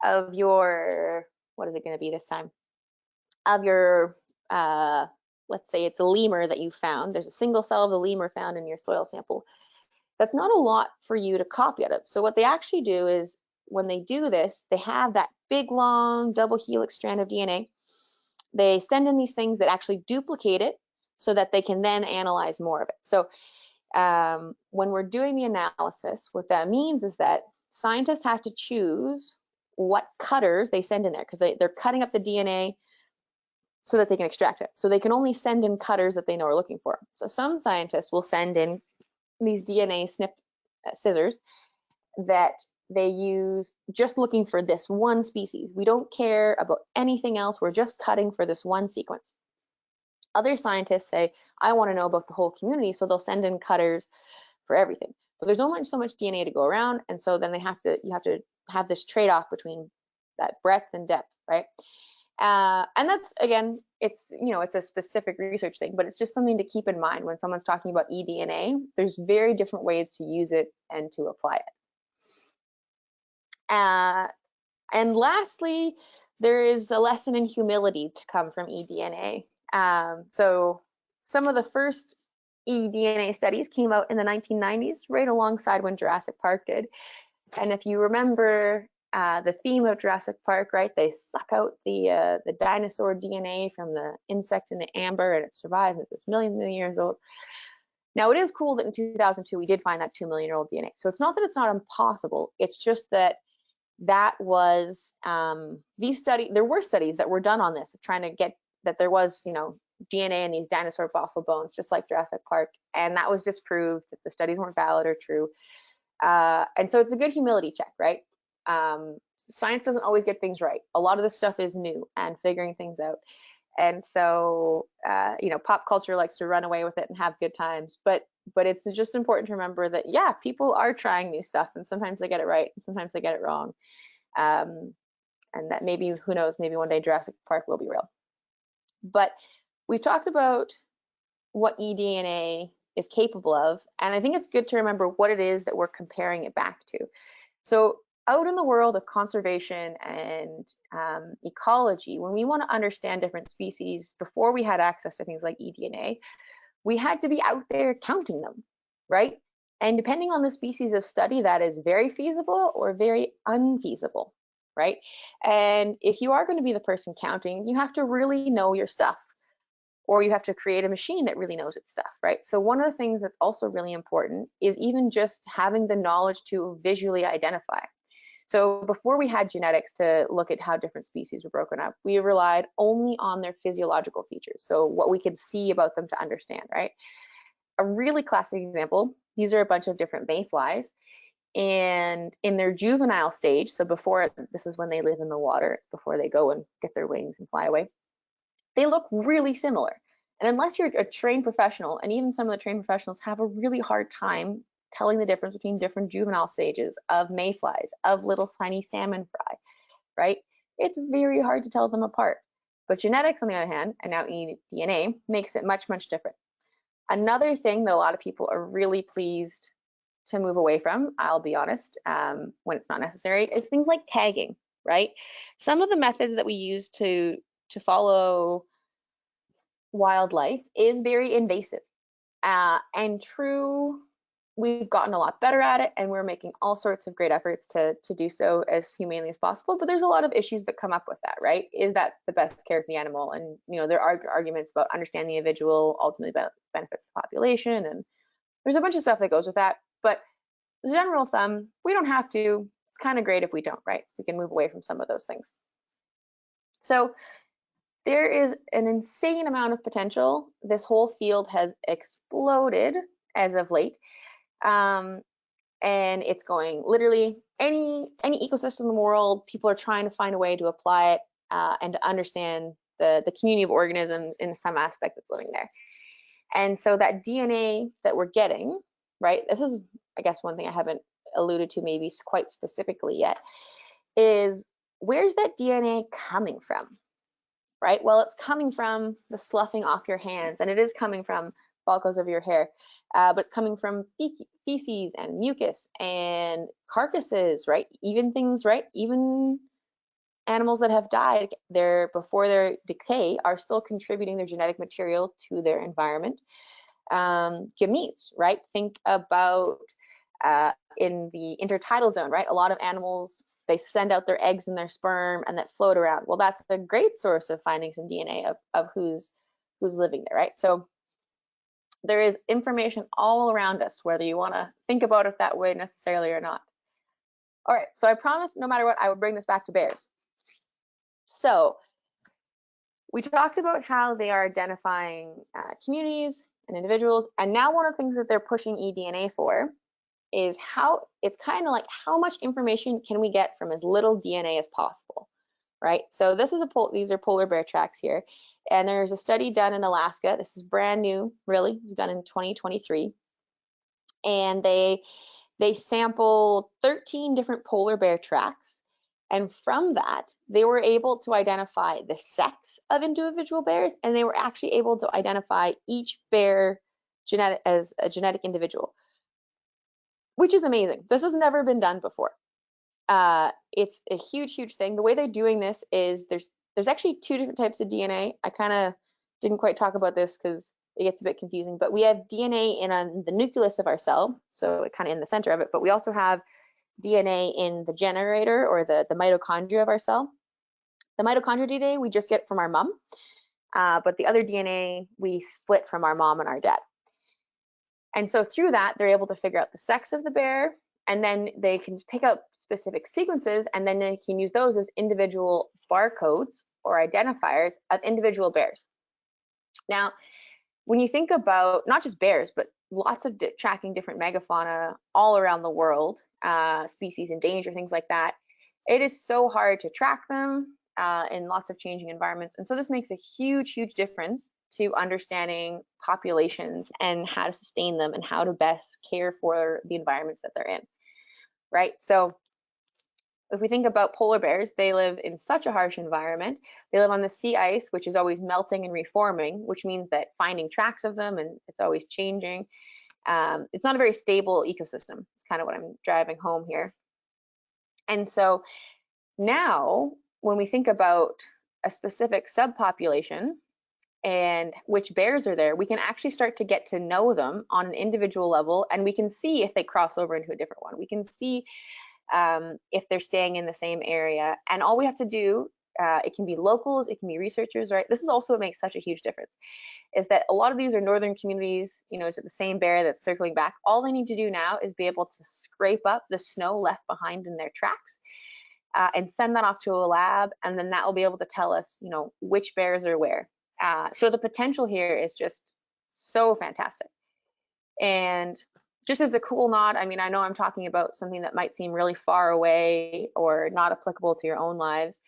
of your, what is it going to be this time? Of your, let's say it's a lemur that you found. There's a single cell of the lemur found in your soil sample. That's not a lot for you to copy out of. So what they actually do is when they do this, they have that big, long double helix strand of DNA. they send in these things that actually duplicate it so that they can then analyze more of it. So when we're doing the analysis, what that means is that scientists have to choose what cutters they send in there, because they're cutting up the DNA so that they can extract it. So they can only send in cutters that they know are looking for. So some scientists will send in these DNA snip scissors that they use just looking for this one species. We don't care about anything else. We're just cutting for this one sequence. Other scientists say, I want to know about the whole community, so they'll send in cutters for everything. But there's only so much DNA to go around, and so then you have to have this trade-off between that breadth and depth, right? And that's, again, it's a specific research thing, but it's just something to keep in mind when someone's talking about eDNA. There's very different ways to use it and to apply it. And lastly, there is a lesson in humility to come from eDNA. So some of the first eDNA studies came out in the 1990s, right alongside when Jurassic Park did. And if you remember the theme of Jurassic Park, right, they suck out the dinosaur DNA from the insect in the amber, and it survives. It's million years old. Now, it is cool that in 2002 we did find that 2 million year old DNA. So it's not that it's not impossible. It's just that was there were studies that were done on this, of trying to get that there was DNA in these dinosaur fossil bones, just like Jurassic Park, and that was disproved that the studies weren't valid or true. And so it's a good humility check, right? Science doesn't always get things right. A lot of this stuff is new and figuring things out. And so, pop culture likes to run away with it and have good times. But it's just important to remember that, yeah, people are trying new stuff, and sometimes they get it right and sometimes they get it wrong. And that maybe, who knows, maybe one day Jurassic Park will be real. But we've talked about what eDNA is capable of, and I think it's good to remember what it is that we're comparing it back to. So out in the world of conservation and ecology, when we want to understand different species, before we had access to things like eDNA, we had to be out there counting them, right? And depending on the species of study, that is very feasible or very unfeasible, right? And if you are going to be the person counting, you have to really know your stuff, or you have to create a machine that really knows its stuff, right? So one of the things that's also really important is even just having the knowledge to visually identify. So before we had genetics to look at how different species were broken up, we relied only on their physiological features, so what we could see about them to understand, right? A really classic example, these are a bunch of different mayflies, and in their juvenile stage, so this is when they live in the water, before they go and get their wings and fly away, they look really similar. And unless you're a trained professional, and even some of the trained professionals have a really hard time telling the difference between different juvenile stages of mayflies, of little tiny salmon fry, right? It's very hard to tell them apart. But genetics, on the other hand, and now eDNA, makes it much, much different. Another thing that a lot of people are really pleased to move away from, I'll be honest, when it's not necessary, is things like tagging, right? Some of the methods that we use to follow wildlife is very invasive. And true, we've gotten a lot better at it, and we're making all sorts of great efforts to do so as humanely as possible. But there's a lot of issues that come up with that, right? Is that the best care for the animal? And there are arguments about understanding the individual ultimately benefits the population, and there's a bunch of stuff that goes with that. But the general thumb, we don't have to. It's kind of great if we don't, right? We can move away from some of those things. So there is an insane amount of potential. This whole field has exploded as of late. And it's going literally any ecosystem in the world, people are trying to find a way to apply it and to understand the community of organisms in some aspect that's living there. And so that DNA that we're getting, right, this is, I guess, one thing I haven't alluded to maybe quite specifically yet, is where's that DNA coming from, right? Well, it's coming from the sloughing off your hands, and it is coming from follicles of your hair, but it's coming from feces and mucus and carcasses, right? Even things, right? Even animals that have died before their decay are still contributing their genetic material to their environment. Gametes, right? Think about in the intertidal zone, right? A lot of animals they send out their eggs and their sperm and that float around. Well, that's a great source of finding some DNA of who's living there, right? So there is information all around us, whether you want to think about it that way necessarily or not. All right, so I promised no matter what, I would bring this back to bears. So we talked about how they are identifying communities and individuals, and now one of the things that they're pushing eDNA for is how it's kind of like how much information can we get from as little DNA as possible, right? So this is these are polar bear tracks here, and there's a study done in Alaska. This is brand new, really. It was done in 2023, and they sampled 13 different polar bear tracks, and from that they were able to identify the sex of individual bears, and they were actually able to identify each bear as a genetic individual, which is amazing. This has never been done before. It's a huge thing. The way they're doing this is there's actually two different types of DNA. I kind of didn't quite talk about this because it gets a bit confusing, but we have DNA in the nucleus of our cell, so kind of in the center of it, but we also have DNA in the generator or the mitochondria of our cell. The mitochondria DNA we just get from our mom, but the other DNA we split from our mom and our dad. And so through that, they're able to figure out the sex of the bear, and then they can pick up specific sequences, and then they can use those as individual barcodes or identifiers of individual bears. Now, when you think about not just bears, but lots of tracking different megafauna all around the world, species in danger, things like that, it is so hard to track them in lots of changing environments. And so this makes a huge difference to understanding populations and how to sustain them and how to best care for the environments that they're in, right? So if we think about polar bears, they live in such a harsh environment. They live on the sea ice, which is always melting and reforming, which means that finding tracks of them, and it's always changing. It's not a very stable ecosystem. It's kind of what I'm driving home here. And so now when we think about a specific subpopulation and which bears are there, we can actually start to get to know them on an individual level, and we can see if they cross over into a different one. We can see if they're staying in the same area, and all we have to do, it can be locals, it can be researchers, right? This is also what makes such a huge difference, is that a lot of these are northern communities. You know, is it the same bear that's circling back? All they need to do now is be able to scrape up the snow left behind in their tracks and send that off to a lab, and then that will be able to tell us, you know, which bears are where. So the potential here is just so fantastic. And just as a cool nod, I mean, I know I'm talking about something that might seem really far away or not applicable to your own lives,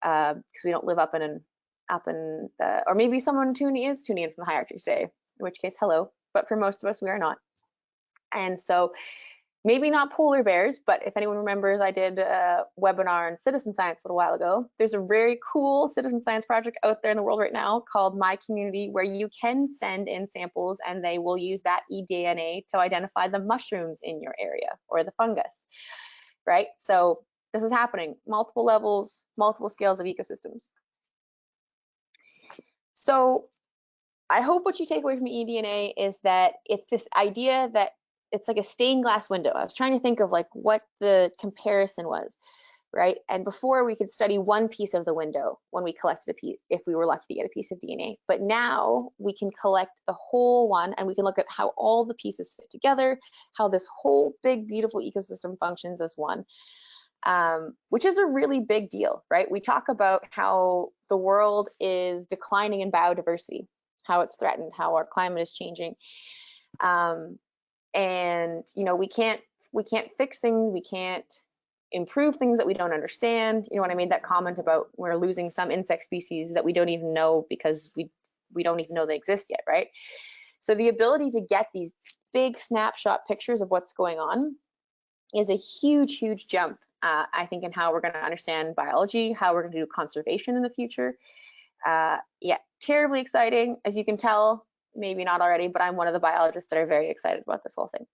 because we don't live up in the, or maybe someone is tuning in from the hierarchy today, in which case, hello. But for most of us, we are not. And so maybe not polar bears, but if anyone remembers, I did a webinar on citizen science a little while ago. There's a very cool citizen science project out there in the world right now called My Community, where you can send in samples and they will use that eDNA to identify the mushrooms in your area or the fungus, right? So this is happening, multiple levels, multiple scales of ecosystems. So I hope what you take away from eDNA is that it's this idea that it's like a stained glass window. I was trying to think of like what the comparison was, right? And before we could study one piece of the window when we collected a piece, if we were lucky to get a piece of DNA. But now we can collect the whole one, and we can look at how all the pieces fit together, how this whole big, beautiful ecosystem functions as one, which is a really big deal, right? We talk about how the world is declining in biodiversity, how it's threatened, how our climate is changing. And you know, we can't fix things, we can't improve things that we don't understand. You know, when I made that comment about we're losing some insect species that we don't even know because we don't even know they exist yet, right? So the ability to get these big snapshot pictures of what's going on is a huge jump, I think, in how we're going to understand biology, how we're going to do conservation in the future. Yeah, terribly exciting. As you can tell, maybe not already, but I'm one of the biologists that are very excited about this whole thing.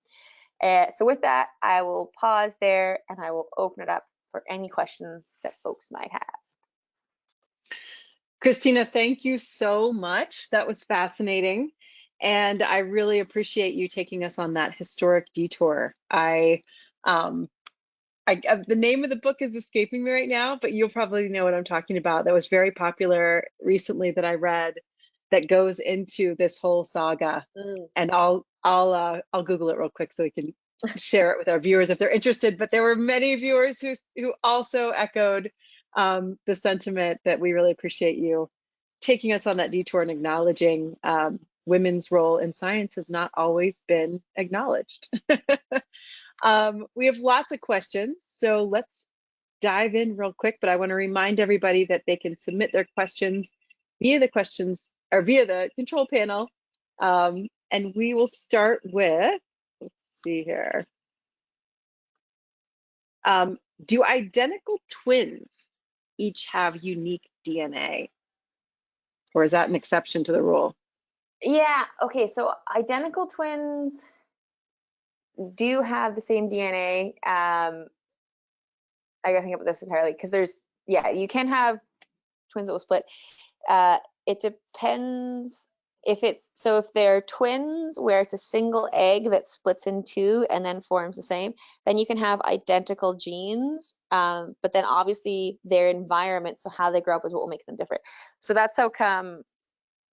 So with that, I will pause there and I will open it up for any questions that folks might have. Kristina, thank you so much. That was fascinating. And I really appreciate you taking us on that historic detour. the name of the book is escaping me right now, but you'll probably know what I'm talking about. That was very popular recently that I read that goes into this whole saga. Mm. And I'll Google it real quick so we can share it with our viewers if they're interested. But there were many viewers who also echoed the sentiment that we really appreciate you taking us on that detour and acknowledging women's role in science has not always been acknowledged. We have lots of questions, so let's dive in real quick, but I want to remind everybody that they can submit their questions via the questions or via the control panel. And we will start with, let's see here. Do identical twins each have unique DNA? Or is that an exception to the rule? Yeah, okay, so identical twins do have the same DNA. I gotta think about this entirely because yeah, you can have twins that will split. It depends if they're twins where it's a single egg that splits in two and then forms the same, then you can have identical genes. But then obviously their environment, so how they grow up is what will make them different. So that's how come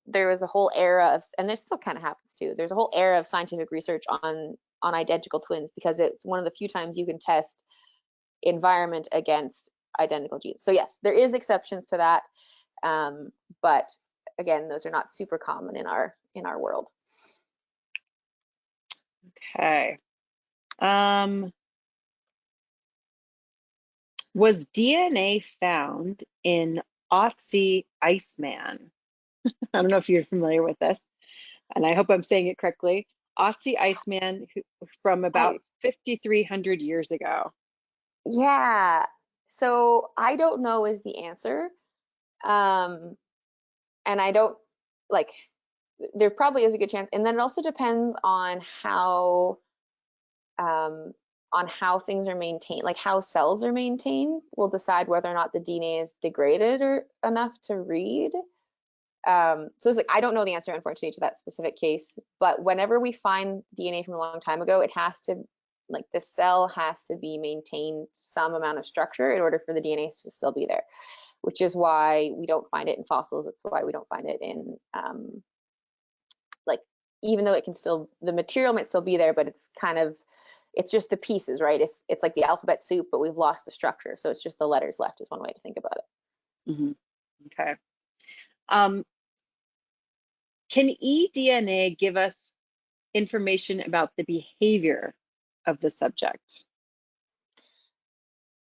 there was a whole era of, and this still kind of happens too, there's a whole era of scientific research on identical twins because it's one of the few times you can test environment against identical genes. So yes, there is exceptions to that, but again, those are not super common in our world. Okay. Was DNA found in Otzi Iceman? I don't know if you're familiar with this, and I hope I'm saying it correctly. Otzi Iceman from about 5,300 years ago. Yeah, so I don't know is the answer. And I don't like, there probably is a good chance. And then it also depends on how things are maintained, like how cells are maintained will decide whether or not the DNA is degraded or enough to read. So it's like, I don't know the answer, unfortunately, to that specific case, but whenever we find DNA from a long time ago, it has to, like the cell has to be maintained some amount of structure in order for the DNA to still be there, which is why we don't find it in fossils. It's why we don't find it in, like, even though it can still, the material might still be there, but it's kind of, it's just the pieces, right? If it's like the alphabet soup, but we've lost the structure. So it's just the letters left is one way to think about it. Mm-hmm. Okay. Can eDNA give us information about the behavior of the subject?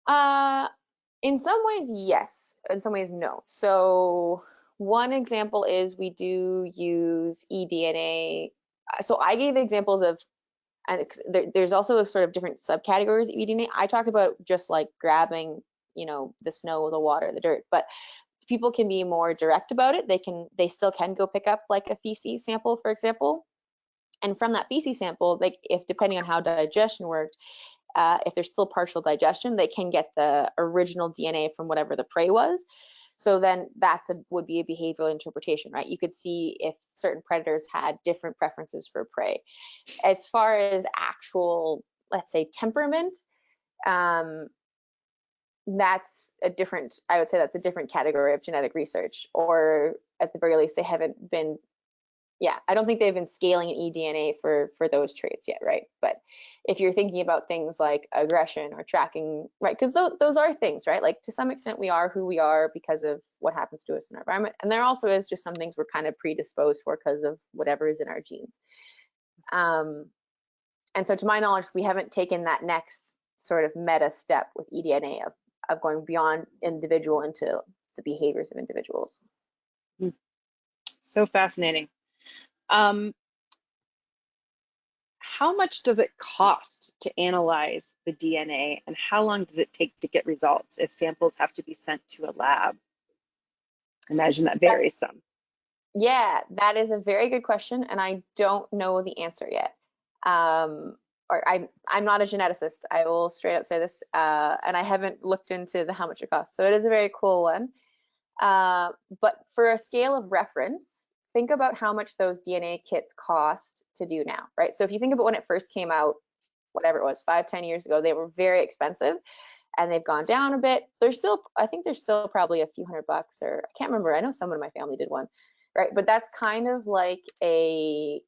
In some ways, yes. In some ways, no. So one example is we do use eDNA. So I gave examples of, and there's also a sort of different subcategories of eDNA. I talk about just like grabbing, the snow, the water, the dirt, but people can be more direct about it. They still can go pick up like a feces sample, for example. And from that feces sample, like if depending on how digestion worked, if there's still partial digestion, they can get the original DNA from whatever the prey was. So then would be a behavioral interpretation, right? You could see if certain predators had different preferences for prey. As far as actual, let's say, temperament, I would say that's a different category of genetic research, or at the very least, they haven't been, I don't think they've been scaling an eDNA for those traits yet, right? But if you're thinking about things like aggression or tracking, right? Because those are things, right? Like to some extent, we are who we are because of what happens to us in our environment. And there also is just some things we're kind of predisposed for because of whatever is in our genes. And so to my knowledge, we haven't taken that next sort of meta step with eDNA of going beyond individual into the behaviors of individuals. So fascinating. How much does it cost to analyze the DNA, and how long does it take to get results if samples have to be sent to a lab? I imagine that varies some. Yeah, that is a very good question, and I don't know the answer yet. Or I'm not a geneticist. I will straight up say this, and I haven't looked into how much it costs. So it is a very cool one. But for a scale of reference, think about how much those DNA kits cost to do now, right? So if you think about when it first came out, whatever it was, 5, 10 years ago, they were very expensive, and they've gone down a bit. They're still, I think there's still probably a few $100, or I can't remember. I know someone in my family did one, right? But that's kind of like a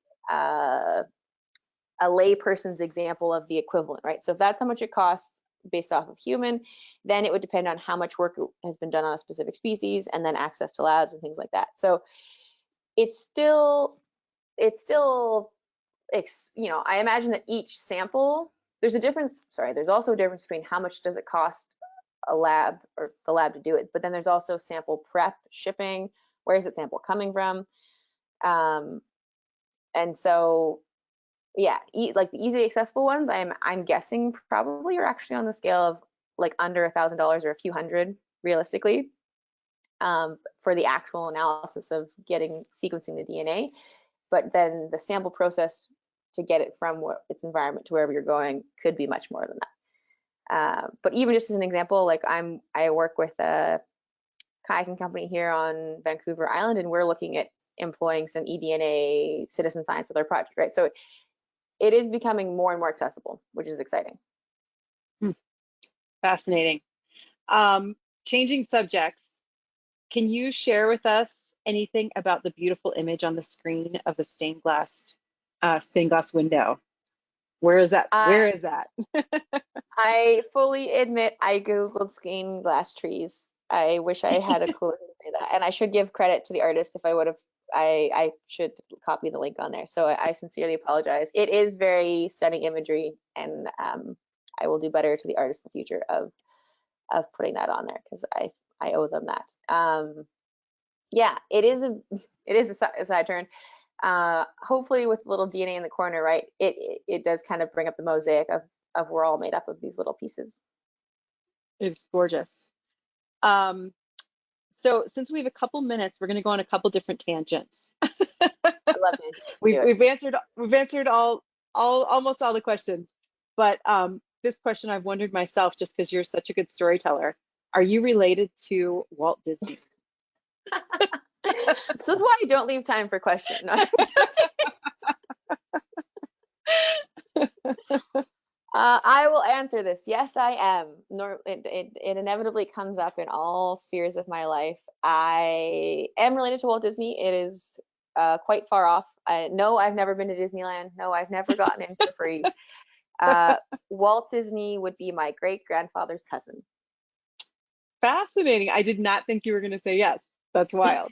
layperson's example of the equivalent, right? So if that's how much it costs based off of human, then it would depend on how much work has been done on a specific species, and then access to labs and things like that. So it's still, I imagine that each sample, there's also a difference between how much does it cost a lab or the lab to do it, but then there's also sample prep, shipping, where is the sample coming from? And so, yeah, like the easily accessible ones, I'm guessing probably are actually on the scale of like under $1,000 or a few hundred realistically, for the actual analysis of sequencing the DNA. But then the sample process to get it from its environment to wherever you're going could be much more than that. But even just as an example, like I work with a kayaking company here on Vancouver Island, and we're looking at employing some eDNA citizen science with our project, right? So it is becoming more and more accessible, which is exciting. Fascinating. Changing subjects, can you share with us anything about the beautiful image on the screen of the stained glass window? Where is that? Where is that? I fully admit I Googled stained glass trees. I wish I had a cooler to say that. And I should give credit to the artist. If I would have, I should copy the link on there. So I sincerely apologize. It is very stunning imagery, and I will do better to the artist in the future of putting that on there, because I owe them that. Yeah, it is a side turn. Hopefully with a little DNA in the corner, right? It does kind of bring up the mosaic of we're all made up of these little pieces. It's gorgeous. So since we have a couple minutes, we're going to go on a couple different tangents. I love it. We've answered almost all the questions, but this question I've wondered myself, just because you're such a good storyteller. Are you related to Walt Disney? This is why you don't leave time for questions. No. I will answer this. Yes, I am. It inevitably comes up in all spheres of my life. I am related to Walt Disney. It is quite far off. No, I've never been to Disneyland. No, I've never gotten in for free. Walt Disney would be my great-grandfather's cousin. Fascinating. I did not think you were going to say yes. That's wild.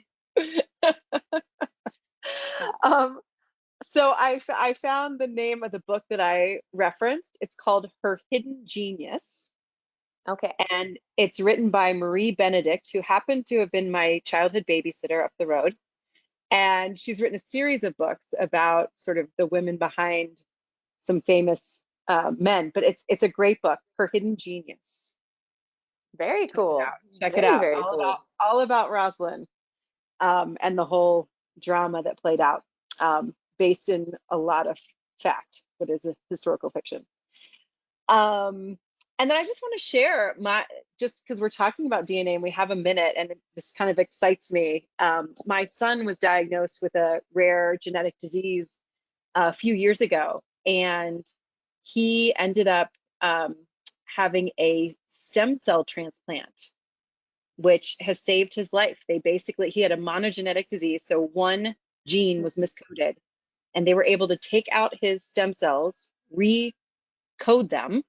So I found the name of the book that I referenced. It's called Her Hidden Genius. Okay. And it's written by Marie Benedict, who happened to have been my childhood babysitter up the road. And she's written a series of books about sort of the women behind some famous men. But it's a great book, Her Hidden Genius. Very cool. Check it out. Very cool. All about Rosalind, and the whole drama that played out, based in a lot of fact, but is a historical fiction. And then I just want to share just because we're talking about DNA and we have a minute, and this kind of excites me. My son was diagnosed with a rare genetic disease a few years ago, and he ended up having a stem cell transplant, which has saved his life. He had a monogenetic disease, so one gene was miscoded, and they were able to take out his stem cells, recode them,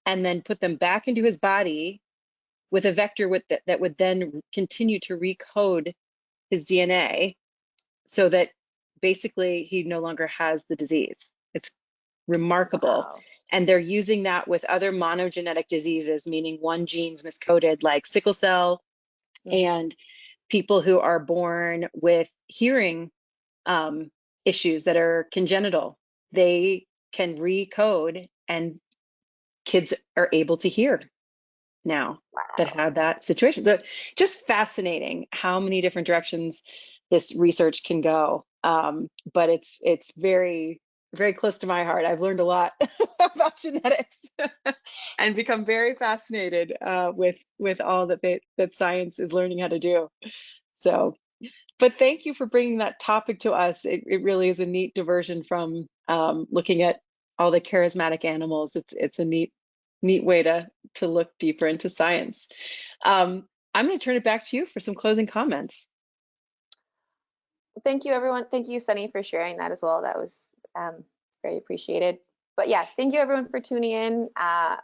and then put them back into his body with a vector that would then continue to recode his DNA, so that basically he no longer has the disease. It's remarkable. Wow. And they're using that with other monogenetic diseases, meaning one gene's miscoded, like sickle cell, and people who are born with hearing issues that are congenital. They can recode, and kids are able to hear now that have that situation. So just fascinating how many different directions this research can go. But it's very, very close to my heart. I've learned a lot about genetics and become very fascinated with all that science is learning how to do. So, but thank you for bringing that topic to us. It really is a neat diversion from looking at all the charismatic animals. It's a neat way to look deeper into science. I'm going to turn it back to you for some closing comments. Thank you, everyone. Thank you, Sunny, for sharing that as well. That was very appreciated. But yeah, thank you everyone for tuning in.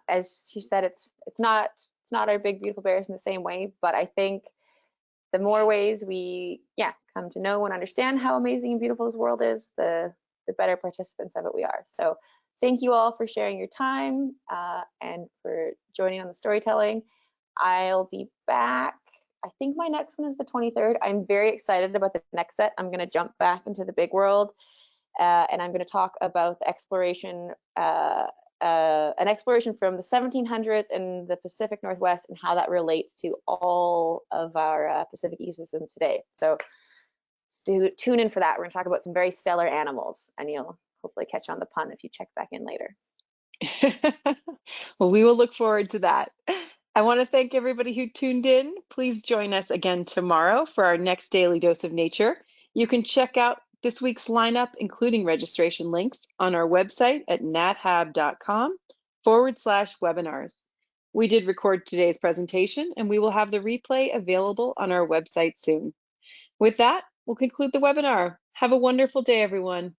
As she said, it's not our big beautiful bears in the same way, but I think the more ways we come to know and understand how amazing and beautiful this world is, the better participants of it we are. So thank you all for sharing your time and for joining on the storytelling. I'll be back. I think my next one is the 23rd. I'm very excited about the next set. I'm going to jump back into the big world, and I'm going to talk about the exploration, an exploration from the 1700s in the Pacific Northwest and how that relates to all of our Pacific ecosystems today. So tune in for that. We're going to talk about some very stellar animals, and you'll hopefully catch on the pun if you check back in later. Well, we will look forward to that. I want to thank everybody who tuned in. Please join us again tomorrow for our next Daily Dose of Nature. You can check out this week's lineup, including registration links, on our website at nathab.com/webinars. We did record today's presentation, and we will have the replay available on our website soon. With that, we'll conclude the webinar. Have a wonderful day, everyone.